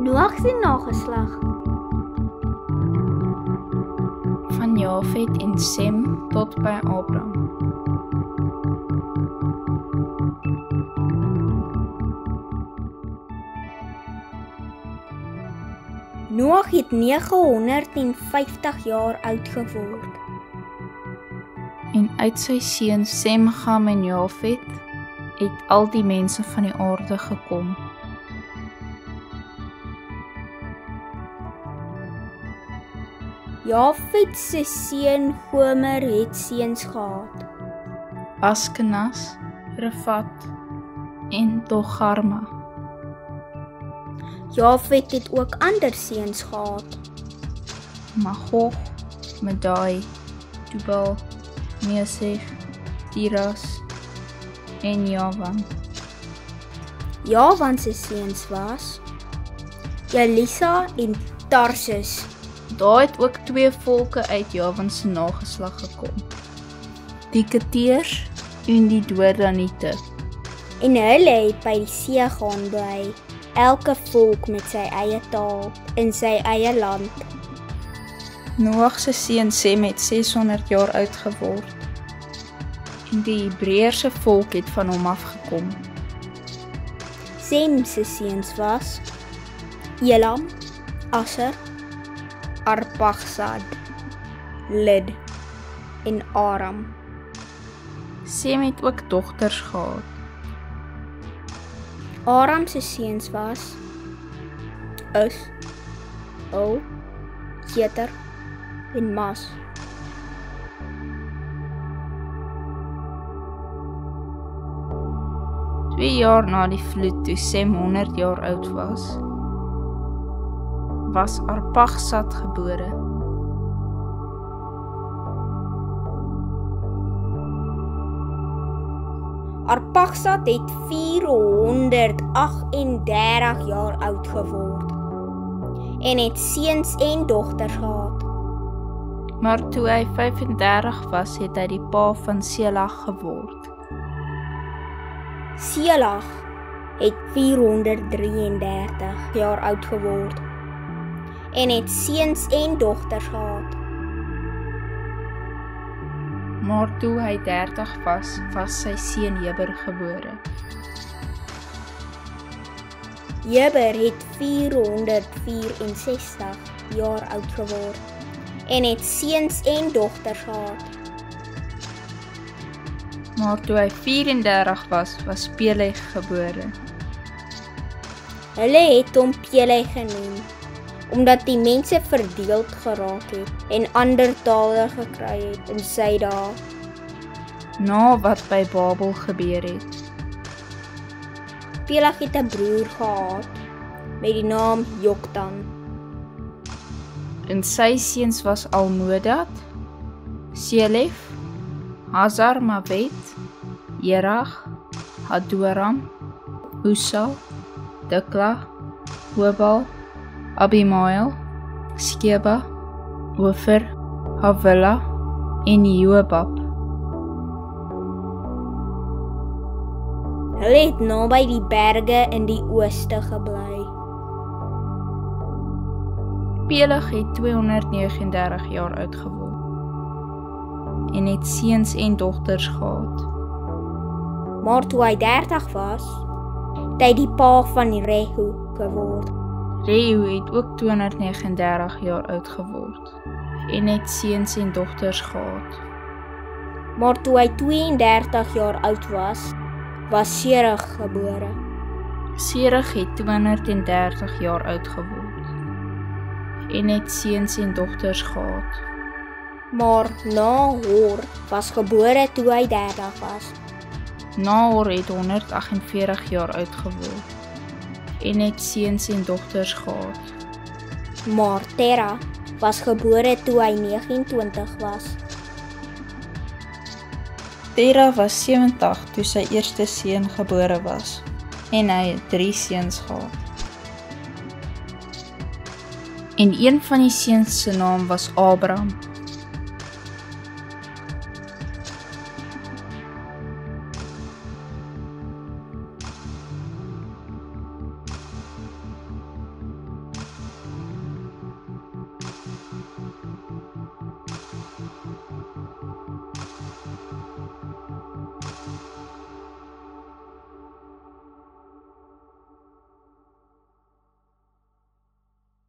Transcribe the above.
Noag se nageslag. Van Jafet en Sem tot by Abraham. Noag het 950 jaar oud geword. En uit sy seuns Sem, Cham en Jafet het al die mense van die aarde gekom. Jafet se seun Gomer het seuns gehad. Askenas, Rifat en Togarma. Jafet het ook ander seuns gehad. Magog, Medai, Tubal, Mesech, Tiras en Javan. Javan se seuns was Elisa en Tarsus. Daar het ook 2 volke uit Javan se nageslag gekom. Die Keteers en die Dodaniete. En hulle het by die see gaan bly, elke volk met sy eie taal in sy eie land. Noag se seun Sem het 600 jaar oud geword. En die Hebreërse volk het van hom afgekom. Sem se seuns was Elam, Asser, Arpachsad, Lid en Aram. Sem het ook dogters gehad. Aram se seuns was Us, O, Jeter en Mas. Twee jaar na die vloed, toe Sem 100 jaar oud was Arpachsad gebore. Arpachsad het 438 jaar oud geword en het seuns en dogters gehad. Maar toe hy 35 was, het hy die pa van Selag geword. Selag het 433 jaar oud geword en het seuns en dogters gehad. Maar toe hy 30 was sy seun Heber gebore. Heber het 464 jaar oud geword en het seuns en dogters gehad. Maar toe hy 34 was Peleg gebore. Hulle het hom Peleg genoem, omdat die mense verdeeld geraak het en ander tale gekry het in sy dae. Na wat by Babel gebeur het. Peleg het 'n broer gehad met die naam Joktan. En sy seuns was Almodad, Selef, Hazar-Mavet, Jerag, Hadoram, Usa, Dikla, Hobal, Abimael, Skeba, Ofer, Havila en Jobab. Hulle het naby die berge in die ooste gebly. Peleg het 239 jaar oud geword en het seuns en dogters gehad. Maar toe hy 30 was, het hy die pa van Rehu geword. Rehu het ook 239 jaar oud geword en het seuns en dogters gehad. Maar toe hy 32 jaar oud was Serug gebore. Serug het 230 jaar oud geword en het seuns en dogters gehad. Maar Nahor was gebore toe hy 30 was. Nahor het 148 jaar oud geword en het seuns en dogters gehad. Maar Terah was gebore toe hy 29 was. Terah was 70 toe sy eerste seun gebore was en hy het 3 seuns gehad. En een van die seuns se naam was Abraham.